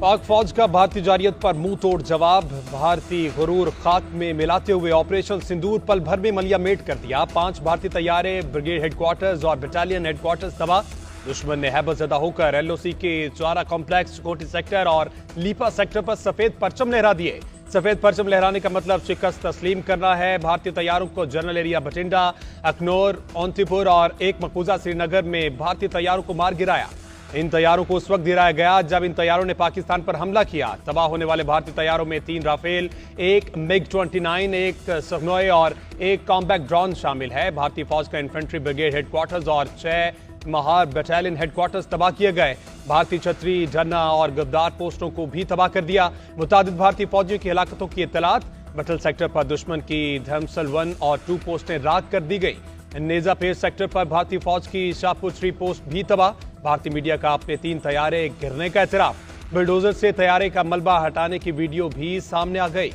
पाक फौज का भारतीय जारियत पर मुंह तोड़ जवाब। भारतीय गुरूर खाक में मिलाते हुए ऑपरेशन सिंदूर पल भर में मलिया-मेट कर दिया। 5 भारतीय तैयारे, ब्रिगेड हेडक्वार्टर्स और बटालियन हेडक्वार्टर्स तबाह। दुश्मन ने हैबतज़दा होकर एलओसी के चारा कॉम्प्लेक्स, कोटी सेक्टर और लीपा सेक्टर पर सफेद परचम लहरा दिए। सफेद परचम लहराने का मतलब शिकस्त तस्लीम करना है। भारतीय तैयारों को जनरल एरिया बठिंडा, अखनौर, औंतीपुर और एक मकबूजा श्रीनगर में भारतीय तैयारों को मार गिराया। इन तैयारों को उस वक्त गिराया गया जब इन तैयारों ने पाकिस्तान पर हमला किया। तबाह होने वाले भारतीय तैयारों में 3 राफेल, 1 MiG-29, 1 सखनोए और 1 कॉम्बैट ड्रोन शामिल है। भारतीय फौज का इन्फेंट्री ब्रिगेड हेडक्वार्टर्स और 6 महार बटालियन हेडक्वार्टर्स तबाह किए गए। भारतीय छतरी, झरना और गद्दार पोस्टों को भी तबाह कर दिया। मुतादिद भारतीय फौजियों की हलाकतों की इत्तलात। बटल सेक्टर पर दुश्मन की धर्मसल 1 और 2 पोस्टें राख कर दी गई। नेजा पेड़ सेक्टर पर भारतीय फौज की शाहपुर 3 पोस्ट भी तबाह। भारतीय मीडिया का अपने 3 तैयारे गिरने का एतराफ। बुलडोजर से तैयारे का मलबा हटाने की वीडियो भी सामने आ गई।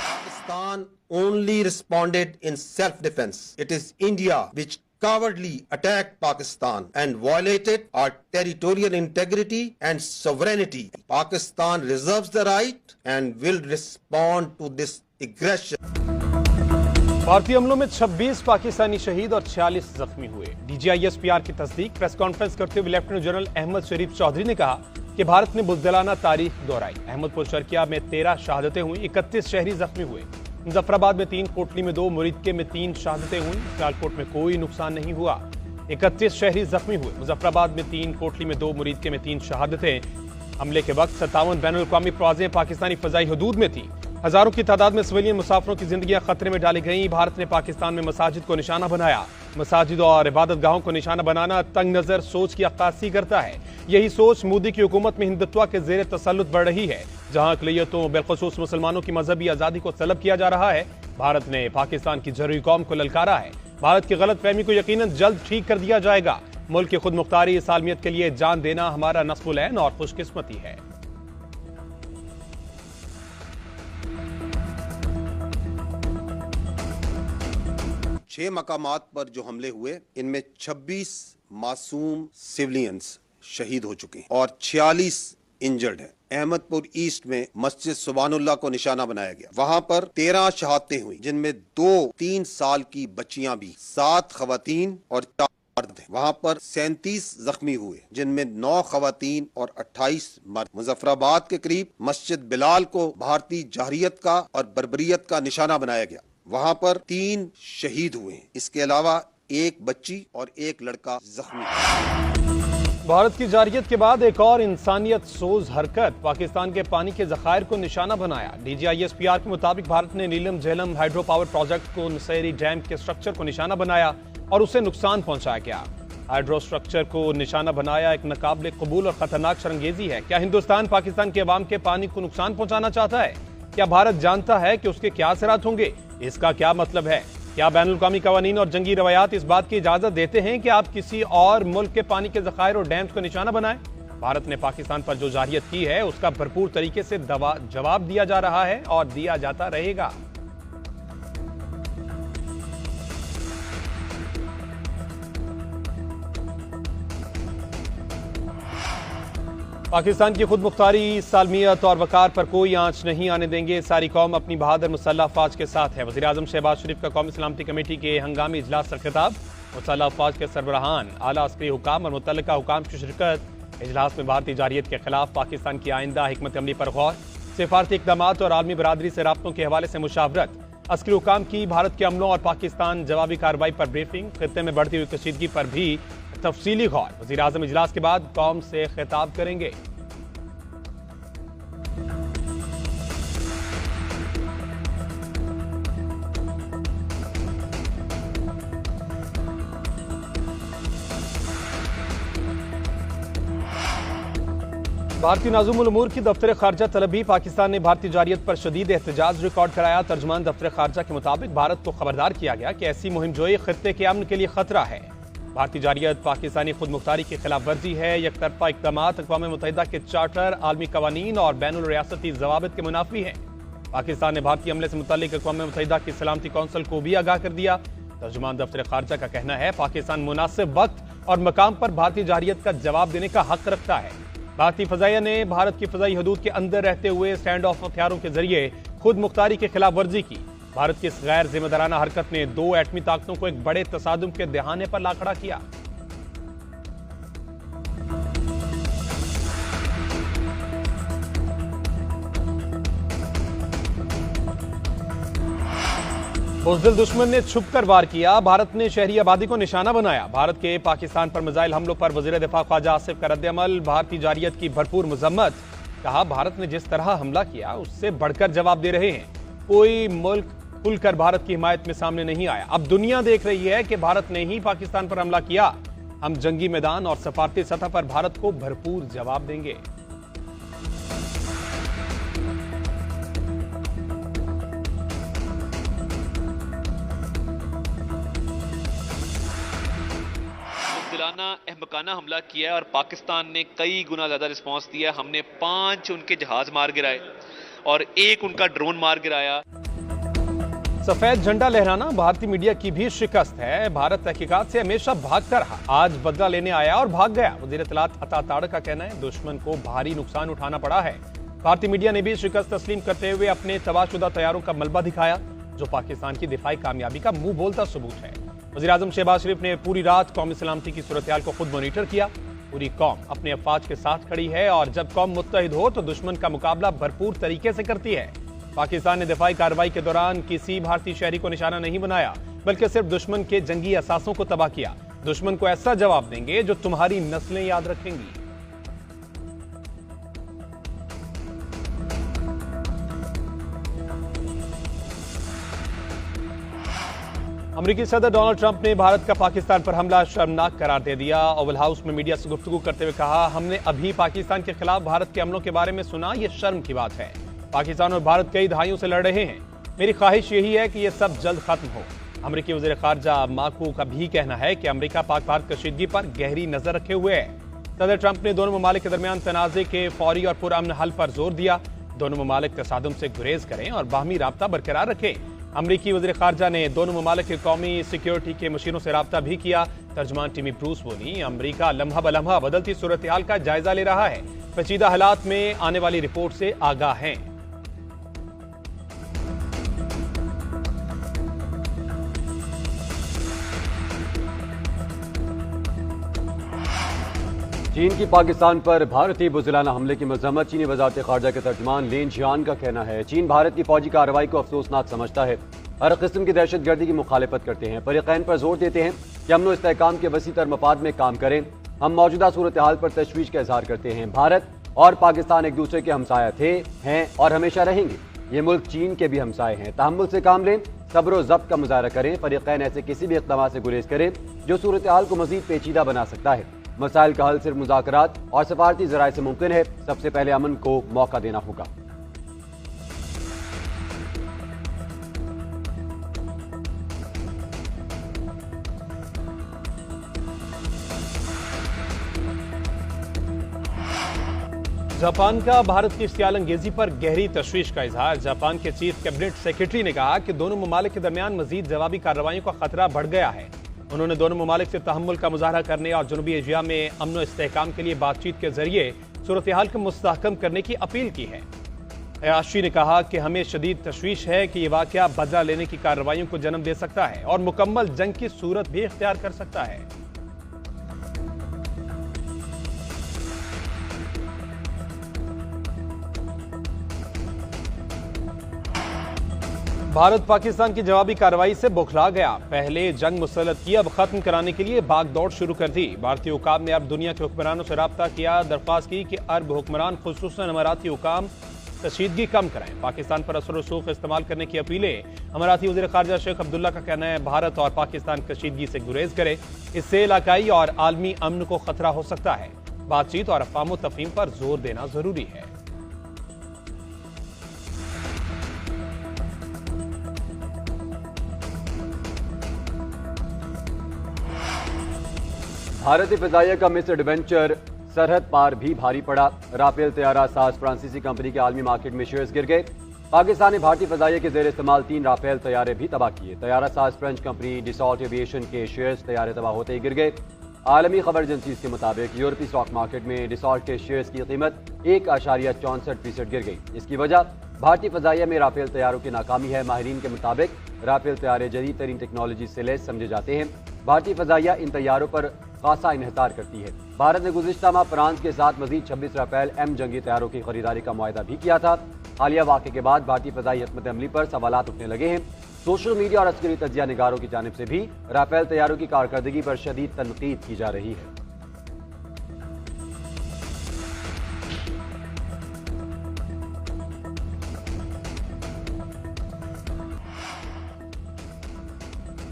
Pakistan only responded in self-defense. It is India which cowardly attacked Pakistan and violated our territorial integrity and sovereignty. Pakistan reserves the right and will respond to this aggression. भारतीय हमलों में 26 पाकिस्तानी शहीद और 46 जख्मी हुए। DGISPR की तस्दीक। प्रेस कॉन्फ्रेंस करते हुए लेफ्टिनेंट जनरल अहमद शरीफ चौधरी ने कहा कि भारत ने बुज़दिलाना तारीख दोहराई। अहमदपुर शर्किया में 13 शहादतें हुई, 31 शहरी जख्मी हुए। मुजफ्फराबाद में 3, कोटली में 2, मुरीदके में 3 शहादतें हुई। सियालकोट में कोई नुकसान नहीं हुआ। 31 शहरी जख्मी हुए। मुजफ्फराबाद में 3, कोटली में 2, मुरीदके में 3 शहादतें। हमले के वक्त 57 बैनुल-अक़वामी परवाज़ें पाकिस्तानी फ़ज़ाई हदूद में थी। हजारों की तादाद में सिविलियन मुसाफिरों की जिंदगियां खतरे में डाली गईं। भारत ने पाकिस्तान में मसाजिद को निशाना बनाया। मसाजिद और इबादत गाहों को निशाना बनाना तंग नजर सोच की अक्कासी करता है। यही सोच मोदी की हुकूमत में हिंदुत्व के जेर तसल्लुत बढ़ रही है, जहां अक़लियतों बिलख़ुसूस मुसलमानों की मजहबी आज़ादी को तलब किया जा रहा है। भारत ने पाकिस्तान की जरूरी कौम को ललकारा है। भारत की गलत फहमी को यकीनन जल्द ठीक कर दिया जाएगा। मुल्क की खुद मुख्तारी सालमियत के लिए जान देना हमारा नस्बुल ऐन और खुशकिस्मती है। छह मकामात पर जो हमले हुए, इनमें 26 मासूम सिविलियंस शहीद हो चुके हैं और 46 इंजर्ड हैं। अहमदपुर ईस्ट में मस्जिद सुबानुल्लाह को निशाना बनाया गया। वहां पर 13 शहादतें हुई, जिनमें 2-3 साल की बच्चियां भी, 7 खवातीन और 4 मर्द हैं। वहां पर 37 जख्मी हुए, जिनमें 9 खवातीन और 28 मर्द। मुजफ्फराबाद के करीब मस्जिद बिलाल को भारतीय जारियत का और बर्बरियत का निशाना बनाया गया। वहां पर 3 शहीद हुए। इसके अलावा 1 बच्ची और 1 लड़का जख्मी। भारत की जारियत के बाद एक और इंसानियत सोज हरकत। पाकिस्तान के पानी के जखायर को निशाना बनाया। DGISPR के मुताबिक भारत ने नीलम झेलम हाइड्रो पावर प्रोजेक्ट को नसैरी डैम के स्ट्रक्चर को निशाना बनाया और उसे नुकसान पहुंचाया गया। हाइड्रो स्ट्रक्चर को निशाना बनाया एक नाकाबिले कबूल और खतरनाक शरंगेजी है। क्या हिंदुस्तान पाकिस्तान के अवाम के पानी को नुकसान पहुंचाना चाहता है? क्या भारत जानता है कि उसके क्या असरात होंगे? इसका क्या मतलब है? क्या बैनुल-अक़वामी कवानीन और जंगी रवायात इस बात की इजाजत देते हैं कि आप किसी और मुल्क के पानी के जखायर और डैम्स को निशाना बनाएं? भारत ने पाकिस्तान पर जो जारियत की है, उसका भरपूर तरीके से जवाब दिया जा रहा है और दिया जाता रहेगा। पाकिस्तान की खुद मुख्तारी, सालमियत और वकार पर कोई आंच नहीं आने देंगे। सारी कौम अपनी बहादुर मुसल्लह अफवाज के साथ है। वज़ीर आज़म शहबाज शरीफ का कौमी सलामती कमेटी के हंगामी इजलास से खिताब। मुसल्लह अफवाज के सरबराहान, आला अस्करी हुकाम और मुतल्लिका हुकाम की शिरकत। इजलास में भारतीय जारियत के खिलाफ पाकिस्तान की आइंदा हिकमत अमली पर गौर। सिफारती इक़दामात और आलमी बरादरी से राब्तों के हवाले से मुशावरत। अस्करी हुकाम की भारत के अमलों और पाकिस्तान जवाबी कार्रवाई पर ब्रीफिंग। खित्ते में बढ़ती हुई कशीदगी पर भी तफसीली गौर। वज़ीर आज़म इजलास के बाद कौम से खिताब करेंगे। भारतीय नाज़ुमुल उमूर की दफ्तर खारजा तलबी। पाकिस्तान ने भारतीय जारियत पर शदीद एहतजाज रिकॉर्ड कराया। तर्जुमान दफ्तर खारजा के मुताबिक भारत को खबरदार किया गया कि ऐसी मुहिम जोई खित्ते के अमन के लिए खतरा है। भारतीय जारियत पाकिस्तानी खुद मुख्तारी की खिलाफ वर्जी है। यकतरफा इक़दामात अक़वाम मुत्तहिदा के चार्टर, आलमी कवानीन और बैनुल रियासती ज़वाबित के मुनाफी हैं। पाकिस्तान ने भारतीय हमले से मुताल्लिक अक़वाम मुत्तहिदा की सलामती कौंसिल को भी आगाह कर दिया। तर्जुमान दफ्तर खारजा का कहना है पाकिस्तान मुनासिब वक्त और मकाम पर भारतीय जररियत का जवाब देने का हक रखता है। भारतीय फजाइया ने भारत की फजाई हदूद के अंदर रहते हुए स्टैंड ऑफ हथियारों के जरिए खुद मुख्तारी की खिलाफ वर्जी की। भारत की इस गैर जिम्मेदाराना हरकत ने 2 एटमी ताकतों को एक बड़े तसादुम के दहाने पर ला खड़ा किया। बुज़दिल दुश्मन ने छुपकर वार किया। भारत ने शहरी आबादी को निशाना बनाया। भारत के पाकिस्तान पर मिसाइल हमलों पर वज़ीर दिफा ख्वाजा आसिफ का रद्द-ए-अमल, भारतीय जारियत की भरपूर मजम्मत। कहा भारत ने जिस तरह हमला किया उससे बढ़कर जवाब दे रहे हैं। कोई मुल्क खुलकर भारत की हिमायत में सामने नहीं आया। अब दुनिया देख रही है कि भारत ने ही पाकिस्तान पर हमला किया। हम जंगी मैदान और सफारती सतह पर भारत को भरपूर जवाब देंगे। अहमकाना हमला किया है और पाकिस्तान ने कई गुना ज्यादा रिस्पांस दिया। हमने 5 उनके जहाज मार गिराए और 1 उनका ड्रोन मार गिराया। सफेद झंडा लहराना भारतीय मीडिया की भी शिकस्त है। भारत तहकीकात से हमेशा भागता रहा, आज बदला लेने आया और भाग गया। वज़ीर इत्तलात अता ताड़ का कहना है दुश्मन को भारी नुकसान उठाना पड़ा है। भारतीय मीडिया ने भी शिकस्त तस्लीम करते हुए अपने तबाहशुदा तैयारों का मलबा दिखाया, जो पाकिस्तान की दिफाई कामयाबी का मुंह बोलता सबूत है। वज़ीर आज़म शहबाज शरीफ ने पूरी रात कौमी सलामती की सूरत-ए-हाल को खुद मॉनिटर किया। पूरी कौम अपने अफवाज के साथ खड़ी है और जब कौम मुत्तहिद हो तो दुश्मन का मुकाबला भरपूर तरीके से करती है। पाकिस्तान ने दिफाई कार्रवाई के दौरान किसी भारतीय शहरी को निशाना नहीं बनाया, बल्कि सिर्फ दुश्मन के जंगी असासों को तबाह किया। दुश्मन को ऐसा जवाब देंगे जो तुम्हारी नस्लें याद रखेंगी। अमेरिकी सदर डोनाल्ड ट्रंप ने भारत का पाकिस्तान पर हमला शर्मनाक करार दे दिया। ओवल हाउस में मीडिया से गुफ्तगू करते हुए कहा, हमने अभी पाकिस्तान के खिलाफ भारत के हमलों के बारे में सुना, यह शर्म की बात है। पाकिस्तान और भारत कई दहाइयों से लड़ रहे हैं। मेरी ख्वाहिश यही है कि यह सब जल्द खत्म हो। अमेरिकी वज़ीर खारजा माकू का भी कहना है कि अमेरिका पाक भारत कशीदगी पर गहरी नजर रखे हुए है। सदर ट्रंप ने दोनों ममालिक के दरमियान तनाज़े के फौरी और पुरअमन हल पर जोर दिया। दोनों ममालिक तसादुम से गुरेज करें और बाहमी राब्ता बरकरार रखें। अमरीकी वज़ीर खारजा ने दोनों ममालिक के कौमी सिक्योरिटी के मशीरों से राब्ता भी किया। तर्जुमान टिमी ब्रूस बोली, अमरीका लम्हा बलम्हा बदलती सूरत हाल का जायजा ले रहा है, पेचीदा हालात में आने वाली रिपोर्ट से आगाह है। चीन की पाकिस्तान पर भारतीय बुज़दिलाना हमले की मज़म्मत। चीनी वज़ारत ख़ारजा के तर्जुमान लिन जियान का कहना है, चीन भारत की फौजी कार्रवाई को अफसोसनाक समझता है, हर किस्म की दहशतगर्दी की मुखालिफत करते हैं। फरीक़ैन पर जोर देते हैं कि अमन और इस्तेहकाम के वसी तर मफाद में काम करें। हम मौजूदा सूरत हाल पर तशवीश का इजहार करते हैं। भारत और पाकिस्तान एक दूसरे के हमसाया थे, हैं और हमेशा रहेंगे। ये मुल्क चीन के भी हमसाए हैं। तहम्मुल से काम लें, सब्र और ज़ब्त का मुजाहरा करें। फरीक़ैन ऐसे किसी भी इक़दाम से गुरेज करें जो सूरत हाल को मज़ीद पेचीदा बना सकता है। मसाइल का हल सिर्फ मुज़ाकरात और सफारती ज़राए से मुमकिन है। सबसे पहले अमन को मौका देना होगा। जापान का भारत की इश्तियाल अंगेजी पर गहरी तशवीश का इजहार। जापान के चीफ कैबिनेट सेक्रेटरी ने कहा कि दोनों ममालिक के दरमियान मजीद जवाबी कार्रवाइयों का खतरा बढ़ गया है। उन्होंने दोनों ममालिक से तहम्मुल का मुजाहरा करने और जनूबी एशिया में अमन और इस्तेहकाम के लिए बातचीत के जरिए सूरत हाल को मुस्तहकम करने की अपील की है। अयाशी ने कहा कि हमें शदीद तशवीश है कि यह वाकया बदला लेने की कार्रवाइयों को जन्म दे सकता है और मुकम्मल जंग की सूरत भी इख्तियार कर सकता है। भारत पाकिस्तान की जवाबी कार्रवाई से बौखला गया। पहले जंग मुसल्लत की, अब खत्म कराने के लिए भागदौड़ शुरू कर दी। भारतीय हुकाम ने अब दुनिया के हुक्मरानों से राब्ता किया, दरख्वास्त की कि अरब हुक्मरान खुसूसन अमाराती हुकाम कशीदगी कम कराएं। पाकिस्तान पर असर रसूख इस्तेमाल करने की अपीलें। अमाराती वज़ीर ख़ारजा शेख अब्दुल्ला का कहना है, भारत और पाकिस्तान कशीदगी से गुरेज करे, इससे इलाकाई और आलमी अमन को खतरा हो सकता है। बातचीत और अफ़ाम तफ़हीम पर जोर देना जरूरी है। भारतीय फ़िज़ाइया का मिस एडवेंचर सरहद पार भी भारी पड़ा। राफेल तैयारा साज फ्रांसीसी कंपनी के आलमी मार्केट में शेयर्स गिर गए। पाकिस्तान ने भारतीय फजाइया के जेर इस्तेमाल 3 राफेल तैयारे भी तबाह किए। तैयारा साज फ्रेंच कंपनी डिसॉल्ट एविएशन के शेयर्स तैयारे तबाह होते ही गिर गए। आलमी खबर एजेंसीज के मुताबिक यूरोपीय स्टॉक मार्केट में डिसॉल्ट के शेयर्स की कीमत 1.64% गिर गई। इसकी वजह भारतीय फजाइया में राफेल तैयारों की नाकामी है। माहिरीन के मुताबिक राफेल तैयारे जदीद तरीन टेक्नोलॉजी से लैस समझे जाते हैं। भारतीय फजाइया इन तैयारों पर खासा इन्हिसार करती है। भारत ने गुज़िश्ता माह फ्रांस के साथ मजीद 26 राफेल एम जंगी तैयारों की खरीदारी का मुआहदा भी किया था। हालिया वाक़े के बाद भारतीय फजाई हिकमत अमली पर सवालात उठने लगे हैं। सोशल मीडिया और अस्करी तजिया निगारों की जानिब से भी राफेल तैयारों की कारकर्दगी पर शदीद तनकीद की जा रही है।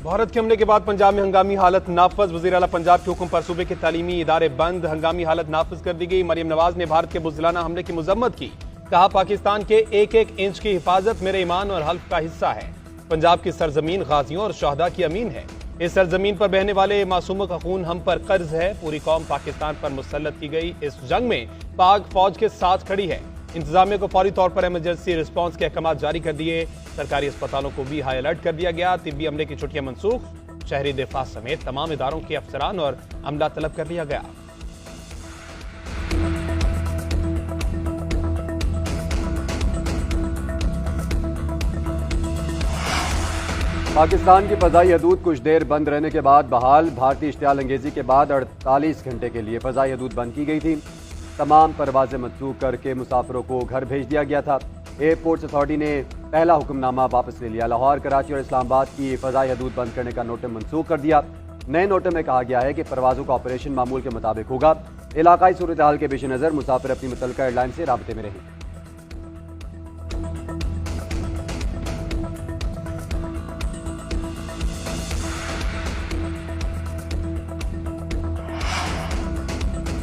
भारत के हमले के बाद पंजाब में हंगामी हालत नाफज। वज़ीर आला पंजाब के हुक्म पर सूबे के तालीमी इदारे बंद। हंगामी हालत नाफज कर दी गई। मरियम नवाज ने भारत के बुज़दिलाना हमले की मजम्मत की। कहा, पाकिस्तान के एक एक इंच की हिफाजत मेरे ईमान और हल्फ का हिस्सा है। पंजाब की सरजमीन गाजियों और शहदा की अमीन है। इस सरजमीन पर बहने वाले मासूमों का खून हम पर कर्ज है। पूरी कौम पाकिस्तान पर मुसल्लत की गई इस जंग में पाक फौज के साथ खड़ी है। इंतजामिया को फौरी तौर पर इमरजेंसी रिस्पॉन्स के अहकाम जारी कर दिए। सरकारी अस्पतालों को भी हाई अलर्ट कर दिया गया। तिब्बी अमले की छुट्टियां मनसूख। शहरी दिफा समेत तमाम इदारों के अफसरान और अमला तलब कर लिया गया। पाकिस्तान की फजाई हदूद कुछ देर बंद रहने के बाद बहाल। भारतीय इश्तियाल अंगेजी के बाद 48 घंटे के लिए फजाई हदूद बंद की गई थी। तमाम परवाजें मनसूख करके मुसाफिरों को घर भेज दिया गया था। एयरपोर्ट्स अथॉरिटी ने पहला हुक्मनामा वापस ले लिया। लाहौर, कराची और इस्लामाबाद की फजाई हदूद बंद करने का नोटिस मनसूख कर दिया। नए नोटिस में कहा गया है कि परवाजों का ऑपरेशन मामूल के मुताबिक होगा। इलाकाई सूरत हाल के पेश नज़र मुसाफिर अपनी मुतल्लिका एयरलाइन से राब्ते में रहें।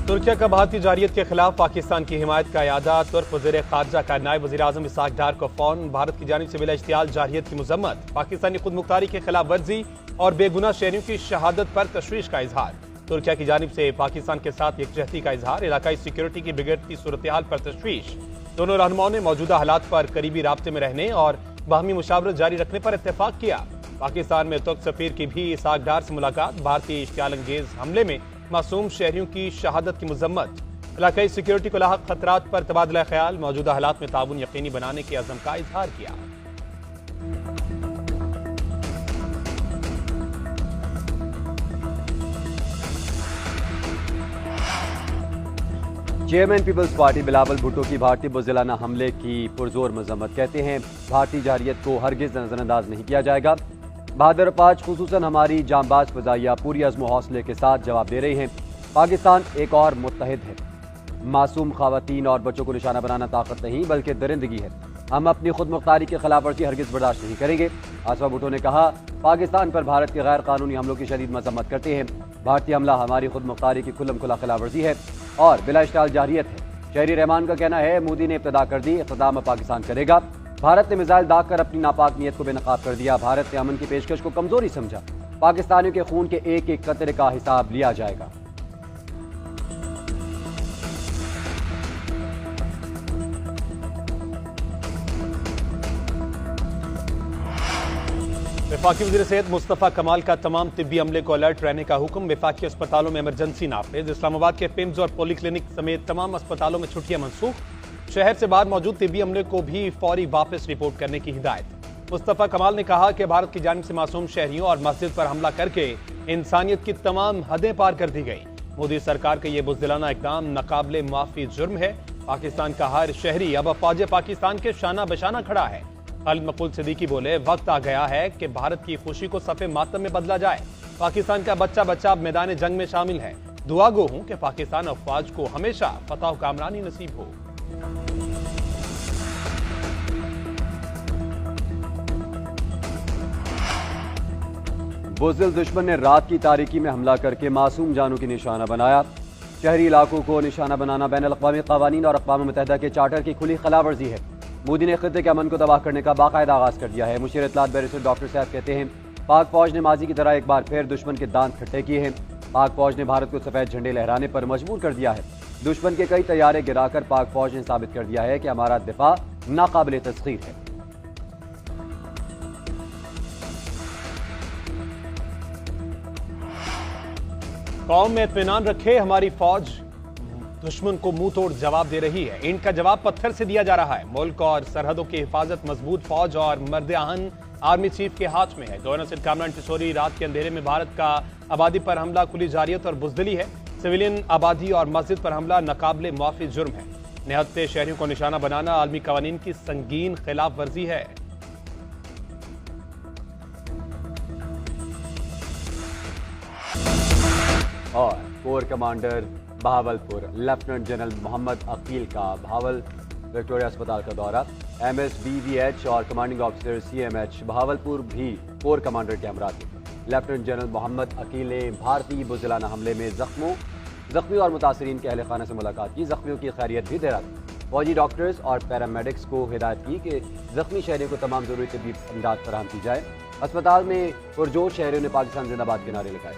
तुर्किया का भारतीय जारियत के खिलाफ पाकिस्तान की हिमायत का इयादा। तुर्क वज़ीर ख़ारजा का नायब वज़ीर आज़म इसहाक डार को फ़ौन। भारत की जानिब से बिला इश्तियाल जारियत की मजम्मत। पाकिस्तानी खुद मुख्तारी की खिलाफ वर्जी और बेगुनाह शहरियों की शहादत पर तशवीश का इजहार। तुर्किया की जानिब से पाकिस्तान के साथ यकजहती का इजहार। इलाकाई सिक्योरिटी की बिगड़ती सूरत हाल पर तशवीश। दोनों रहनुमाओं ने मौजूदा हालात पर करीबी राब्ते में रहने और बाहमी मुशावरत जारी रखने पर इत्तेफाक किया। पाकिस्तान में तुर्क सफीर की भी इसहाक डार से मुलाकात। भारतीय इश्तियाल अंगेज हमले में मासूम शहरियों की शहादत की मजम्मत। इलाकाई सिक्योरिटी को लाहक खतरात पर तबादला ख्याल। मौजूदा हालात में ताउन यकीनी बनाने के अज़म का इजहार किया। चेयरमैन पीपल्स पार्टी बिलावल भुट्टो की भारतीय बुज़दिलाना हमले की पुरजोर मजम्मत। कहते हैं, भारतीय जारियत को हरगिज नजरअंदाज नहीं किया जाएगा। बहादुर अपाच खुसूसन हमारी जांबाज फजाइया पूरी अज़्म हौसले के साथ जवाब दे रही हैं। पाकिस्तान एक और मुत्तहिद है। मासूम ख़वातीन और बच्चों को निशाना बनाना ताकत नहीं बल्कि दरिंदगी है। हम अपनी खुद मुख्तारी की खिलाफ वर्जी हरगिज बर्दाश्त नहीं करेंगे। आसफा भुट्टो ने कहा, पाकिस्तान पर भारत के गैर कानूनी हमलों की शदीद मजम्मत करते हैं। भारतीय हमला हमारी खुद मुख्तारी की खुल्लम खुला खिलाफ वर्जी है और बिला इश्तियाल जारियत है। शहरी रहमान का कहना है, मोदी ने इब्तिदा कर दी, इक़्तिदाम पाकिस्तान करेगा। भारत ने मिसाइल दाग कर अपनी नापाक नीयत को बेनकाब कर दिया। भारत ने अमन की पेशकश को कमजोरी समझा। पाकिस्तानियों के खून के एक एक कतरे का हिसाब लिया जाएगा। वफाकी वज़ीर सेहत मुस्तफ़ा कमाल का तमाम तिब्बी अमले को अलर्ट रहने का हुक्म। वफाकी अस्पतालों में इमरजेंसी नाफिज। इस्लामाबाद के पिम्स और पोली क्लिनिक समेत तमाम अस्पतालों में छुट्टियां मनसूख। शहर से बाहर मौजूद तिब्बी अमले को भी फौरी वापस रिपोर्ट करने की हिदायत। मुस्तफ़ा कमाल ने कहा कि भारत की जानिब से मासूम शहरियों और मस्जिद पर हमला करके इंसानियत की तमाम हदें पार कर दी गई। मोदी सरकार का यह बुज़दिलाना इक़दाम नाकाबिले माफ़ी जुर्म है। पाकिस्तान का हर शहरी अब फौज पाकिस्तान के शाना बशाना खड़ा है। खालिद मकबूल सिद्दीकी बोले, वक्त आ गया है कि भारत की खुशी को सफ़े मातम में बदला जाए। पाकिस्तान का बच्चा बच्चा अब मैदान जंग में शामिल है। दुआ गो हूं कि पाकिस्तान अफवाज को हमेशा फतह कामरानी नसीब हो। बुज़दिल दुश्मन ने रात की तारीकी में हमला करके मासूम जानों की निशाना बनाया। शहरी इलाकों को निशाना बनाना बैनुल-अक़वामी क़वानीन और अक़वाम मुत्तहिदा के चार्टर की खुली खिलाफवर्जी है। मोदी ने खित्ते के अमन को तबाह करने का बाकायदा आगाज कर दिया है। मुशीर इत्तलात बैरिस्टर डॉक्टर सैफ कहते हैं, पाक फौज ने माजी की तरह एक बार फिर दुश्मन के दांत खट्टे किए हैं। पाक फौज ने भारत को सफेद झंडे लहराने पर मजबूर कर दिया है। दुश्मन के कई तैयारे गिराकर पाक फौज ने साबित कर दिया है कि हमारा दिफा नाकाबिले तस्खीर है। कौम में इत्मीनान रखे, हमारी फौज दुश्मन को मुंह तोड़ जवाब दे रही है। इनका जवाब पत्थर से दिया जा रहा है। मुल्क और सरहदों की हिफाजत मजबूत फौज और मर्द आहन आर्मी चीफ के हाथ में है। गवर्नर सिंध कामरान टिसोरी रात के अंधेरे में भारत का आबादी पर हमला खुली जारियत और बुजदिली है। सिविलियन आबादी और मस्जिद पर हमला नाकाबिले मुआफी जुर्म है। निहत्ते शहरियों को निशाना बनाना आलमी कवानीन की संगीन खिलाफ वर्जी है। और corps commander Bahawalpur lieutenant general Mohammad Aqeel का भावल विक्टोरिया अस्पताल का दौरा। MSBVH और कमांडिंग ऑफिसर CMH बहावलपुर भी कोर कमांडर के हमरा थे। लेफ्टिनेंट जनरल मोहम्मद अकील ने भारतीय बुज़दिलाना हमले में जख्मी और मुतासरीन के अहल खाना से मुलाकात की। जख्मियों की खैरियत भी दे रहा था। फौजी डॉक्टर्स और पैरामेडिक्स को हिदायत की कि जख्मी शहरियों को तमाम जरूरी तबीब इमदाद फराहम की जाए। अस्पताल में पुरजोर शहरियों ने पाकिस्तान जिंदाबाद के नारे लगाए।